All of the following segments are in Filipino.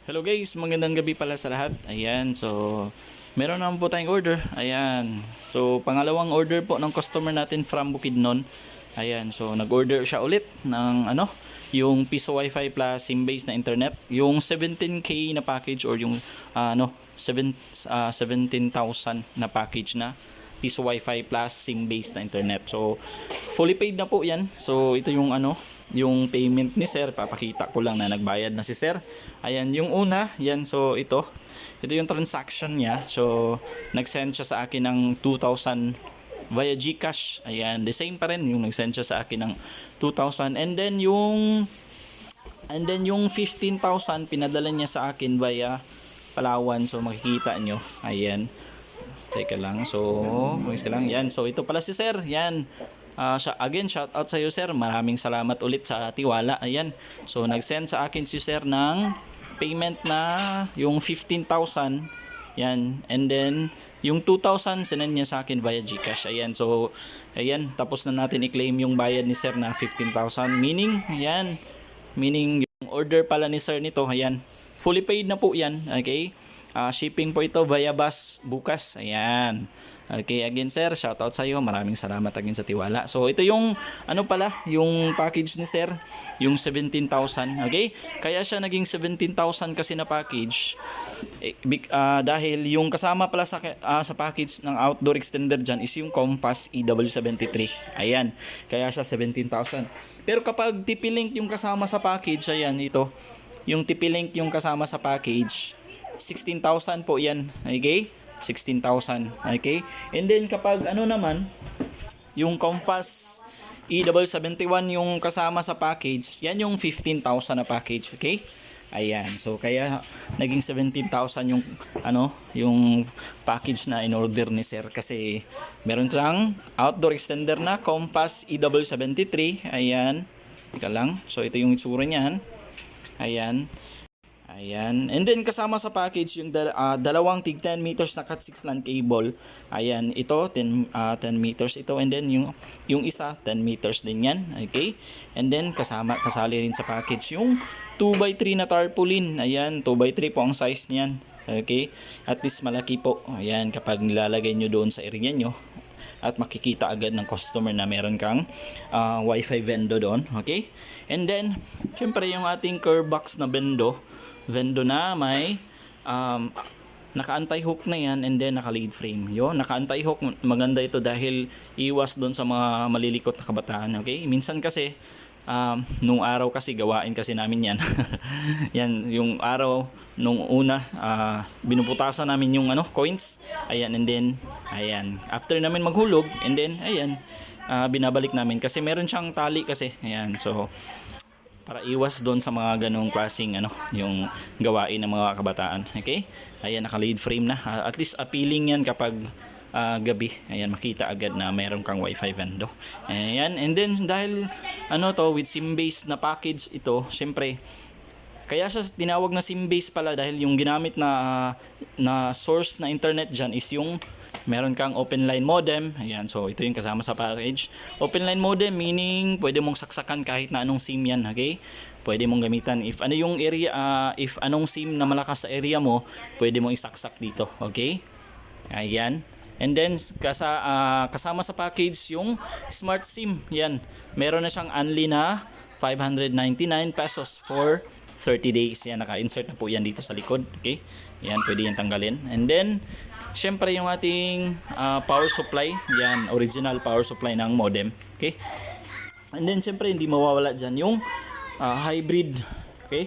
Hello guys, magandang gabi pala sa lahat. Ayan, so meron naman po tayong order. Ayan. So pangalawang order po ng customer natin from Bukidnon. Ayan, so nag-order siya ulit ng yung Piso Wi-Fi plus SIM-based na internet, yung 17K na package or yung 17,000 na package na Piso Wi-Fi plus SIM-based na internet. So fully paid na po 'yan. So ito yung yung payment ni sir, papakita ko lang na nagbayad na si sir. Ayan yung una, yan, so ito yung transaction niya. So nag-send siya sa akin ng 2,000 via GCash. Ayan, the same pa rin yung nag-send siya sa akin ng 2,000, and then yung 15,000 pinadala niya sa akin via Palawan. So makikita nyo, ayan, teka lang, so yan, so ito pala si sir, yan. Again, shout out sa iyo sir. Maraming salamat ulit sa tiwala. Ayan. So nag-send sa akin si sir ng payment na yung 15,000. Yan. And then yung 2,000 sinend niya sa akin via GCash. Ayan. So ayan, tapos na natin i-claim yung bayad ni sir na 15,000. Meaning, ayan. Meaning yung order pala ni sir nito, ayan, fully paid na po yan. Okay? Shipping po ito via bus bukas. Ayan. Okay, again sir, shout out sa iyo. Maraming salamat again sa tiwala. So ito yung yung package ni sir, yung 17,000. Okay? Kaya siya naging 17,000 kasi na package. Dahil yung kasama pala sa package ng outdoor extender dyan is yung Compass EW73. Ayan. Kaya siya 17,000. Pero kapag TP-Link yung kasama sa package, ayan, ito. Yung TP-Link yung kasama sa package, 16,000 po yan. Okay? 16,000. Okay? And then kapag naman, yung Compass EW71 yung kasama sa package, yan yung 15,000 na package. Okay? Ayan. So kaya naging 17,000 yung yung package na in-order ni sir, kasi meron siyang outdoor extender na Compass EW73. Ayan. Ika lang. So ito yung itsura niyan. Ayan. Ayan. And then kasama sa package yung dalawang tig 10 meters na Cat 6 LAN cable. Ayan, ito 10 meters ito, and then yung isa 10 meters din yan. Okay? And then kasali rin sa package yung 2x3 na tarpaulin. Ayan, 2x3 po ang size niyan. Okay? At least malaki po. Ayan, kapag nilalagay nyo doon sa area nyo, at makikita agad ng customer na meron kang Wi-Fi vendo doon. Okay? And then syempre yung ating curve box na vendo na may naka-anti-hook na yan, and then naka-lead frame. Naka-anti-hook, maganda ito dahil iwas doon sa mga malilikot na kabataan. Okay? Minsan kasi nung araw kasi gawain kasi namin yan. Yan, yung araw nung una binuputasan namin yung coins. Ayan, and then ayan, after namin maghulog, and then ayan, binabalik namin kasi meron siyang tali kasi. Ayan, so para iwas doon sa mga ganong klaseng yung gawain ng mga kabataan. Okay? Ayan, naka-lead frame na. At least appealing yan kapag gabi. Ayan, makita agad na mayroon kang Wi-Fi vendo. Ayan, and then dahil with SIM-based na package ito, syempre kaya siya tinawag na SIM-based pala dahil yung ginamit na source na internet dyan is yung meron kang open line modem. Ayan, so ito yung kasama sa package. Open line modem meaning pwede mong saksakan kahit na anong SIM yan. Okay? Pwede mong gamitan if yung area, if anong SIM na malakas sa area mo, pwede mong isaksak dito. Okay? Ayan. And then kasama sa package yung smart SIM. Yan. Meron na siyang only na 599 pesos for 30 days. Yan, naka-insert na po yan dito sa likod. Okay? Yan, pwede yan tanggalin. And then syempre yung ating power supply, yan, original power supply ng modem. Okay? And then syempre hindi mawawala dyan yung hybrid, okay?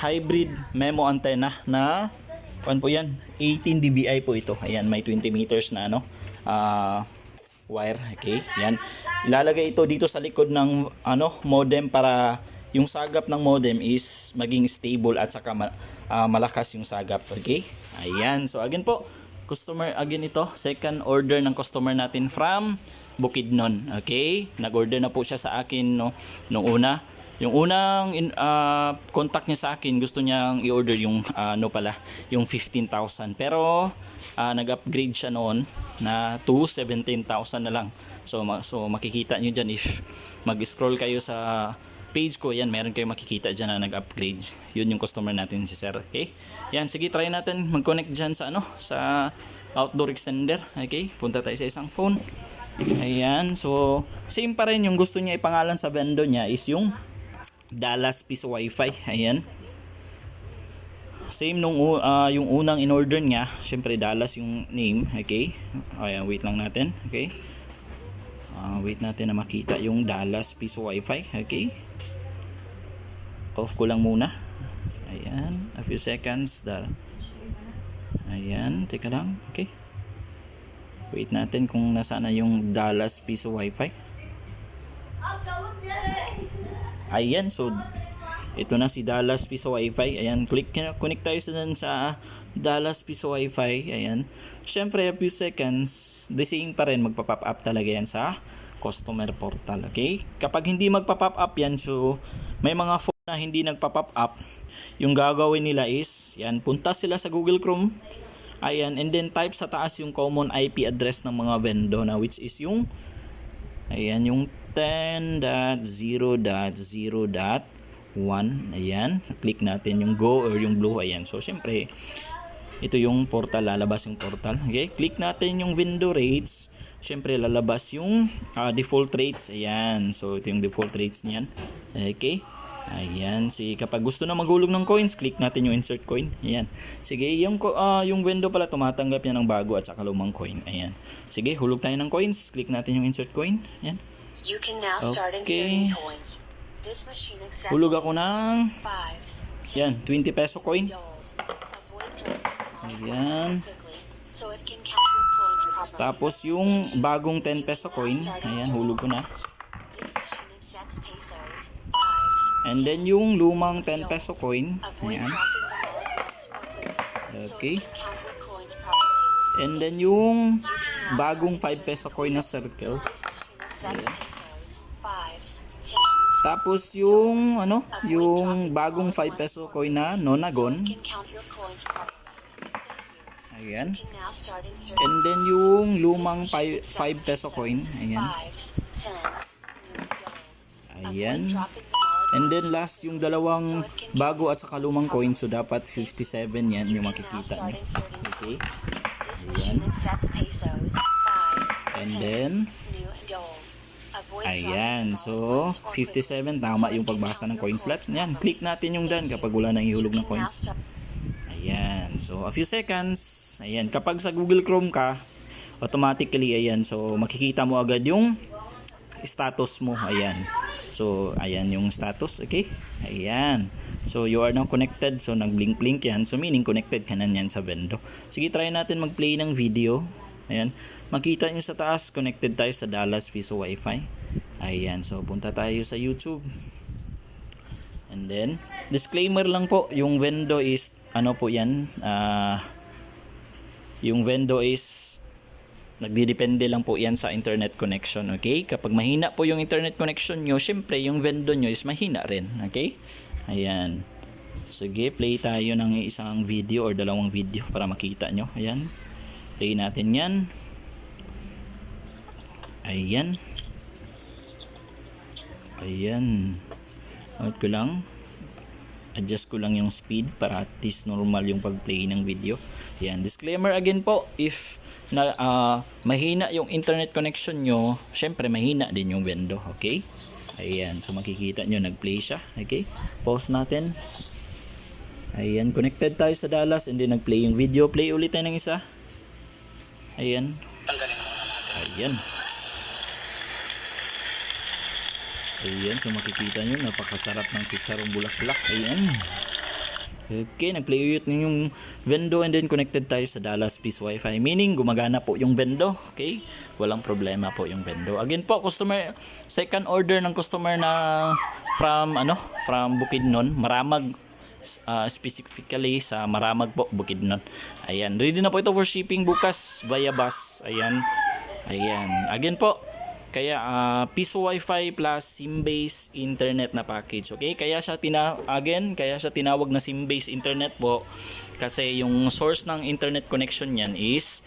Hybrid MIMO antenna na po yan, 18 dBi po ito. Ayan, may 20 meters na wire. Okay? Yan. Ilalagay ito dito sa likod ng modem para yung sagap ng modem is maging stable at saka malakas yung sagap. Okay? Ayan. So again po, customer, again ito, second order ng customer natin from Bukidnon. Okay? Nag-order na po siya sa akin nung una. Yung unang contact niya sa akin, gusto niyang i-order yung yung 15,000. Pero nag-upgrade siya noon na to 17,000 na lang. So makikita niyo diyan if mag-scroll kayo sa page ko, yan, meron kayong makikita dyan na nag-upgrade. Yun yung customer natin si sir. Okay? Yan, sige, try natin mag-connect dyan sa ano, sa outdoor extender. Okay? Punta tayo sa isang phone. Ayan, so same pa rin yung gusto niya ipangalan sa vendor niya is yung Dallas Piso Wi-Fi. Ayan. Same nung yung unang in-order niya, syempre Dallas yung name. Okay? Ayan, wait lang natin. Okay? Wait natin na makita yung Dallas Piso Wi-Fi. Okay? Off ko lang muna. Ayan, a few seconds. Ayan, teka lang. Okay. Wait natin kung nasaan na yung Dallas Piso Wi-Fi. Ayan, so ito na si Dallas Piso Wi-Fi. Ayan, connect tayo sa Dallas Piso Wi-Fi. Ayan. Syempre, a few seconds, the same pa rin, magpa-pop up talaga yan sa customer portal. Okay? Kapag hindi magpa-pop up yan, so may mga phone na hindi nagpa-pop up, yung gagawin nila is, yan, punta sila sa Google Chrome. Ayan, and then type sa taas yung common IP address ng mga vendor na which is yung, ayan, yung 10.0.0.1. Ayan, click natin yung go or yung blue. Ayan, so syempre ito yung portal, lalabas yung portal. Okay, click natin yung window rates, syempre lalabas yung default rates. Ayan, so ito yung default rates niyan. Okay, ayan, kapag gusto na maghulog ng coins, click natin yung insert coin. Ayan, sige, yung window pala tumatanggap yan ng bago at saka lumang coin. Ayan, sige, hulog tayo ng coins, click natin yung insert coin. Ayan. You can now start inserting coins. This machine accepts Hulog ako ng 5, yan, 20 peso coin. Ayan. so it can count your coins properly. Tapos yung bagong 10 peso coin, ayan, hulog ko na. This machine accepts pesos, 5, And then yung lumang 10 peso coin, avoid ayan. dropping the wallet, Okay. so it can count your coins properly. And then yung bagong 5 peso coin na circle. This machine accepts pesos, 5, 10, Tapos yung ano, yung bagong 5 peso coin na nonagon. can count your coins properly. Ayan. You can now start inserting And then yung lumang 5 peso coin, ayan. 5, 10, new gold. Ayan. Avoid dropping the wallet. And then last yung dalawang bago at saka lumang coin, so dapat 57 yan yung makikita nyo. Okay. Ayan. And then ayan, so 57, tama yung pagbasa ng coin slot. Yan, click natin yung done kapag wala nang ihulog ng coins. Ayan, so a few seconds. Ayan, kapag sa Google Chrome ka, automatically, ayan, so makikita mo agad yung status mo. Ayan, so ayan yung status. Okay, ayan, so you are now connected. So nag-blink-blink yan, so meaning connected ka na yan sa vendor. Sige, try natin mag-play ng video. Ayan, makita nyo sa taas, connected tayo sa Dallas Piso Wi-Fi. Ayan, so punta tayo sa YouTube. And then, disclaimer lang po, yung vendor is, ano po yan, yung vendor is, nagdidepende lang po yan sa internet connection. Okay, kapag mahina po yung internet connection nyo, syempre yung vendor nyo is mahina rin. Okay, ayan. Sige, play tayo ng isang video or dalawang video para makita nyo. Ayan, play natin yan. Ayan. Ayan. Out ko lang. Adjust ko lang yung speed para at least normal yung pag-play ng video. Ayan. Disclaimer again po, if na, mahina yung internet connection nyo, syempre mahina din yung window. Okay? Ayan. So makikita nyo, nag-play siya. Okay? Pause natin. Ayan. Connected tayo sa Dallas and then nag-play yung video. Play ulit tayo ng isa. Ayan. Ayan. Ayan, so makikita nyo, napakasarap ng chicharong bulaklak. Ayan. Okay, nag-play ulit yung vendor and then connected tayo sa Dallas Piso Wi-Fi. Meaning, gumagana po yung vendor. Okay? Walang problema po yung vendor. Again po, customer, second order ng customer na from Bukidnon, Maramag, specifically sa Maramag po, Bukidnon. Ayan, ready na po ito for shipping bukas via bus. Ayan. Ayan. Again po, kaya Piso Wi-Fi plus SIM-based internet na package. Okay? Kaya siya tinawag na SIM-based internet po kasi yung source ng internet connection niyan is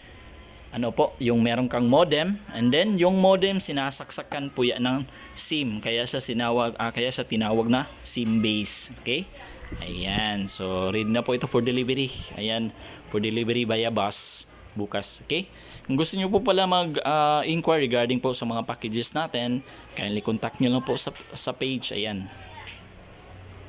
ano po, yung meron kang modem, and then yung modem sinasaksakan po yan ng SIM, kaya sa tinawag na SIM base. Okay? Ayan, so ready na po ito for delivery. Ayan, for delivery via bus bukas. Okay? Kung gusto niyo po pala mag-inquire regarding po sa mga packages natin, kindly contact niyo lang po sa page. Ayan.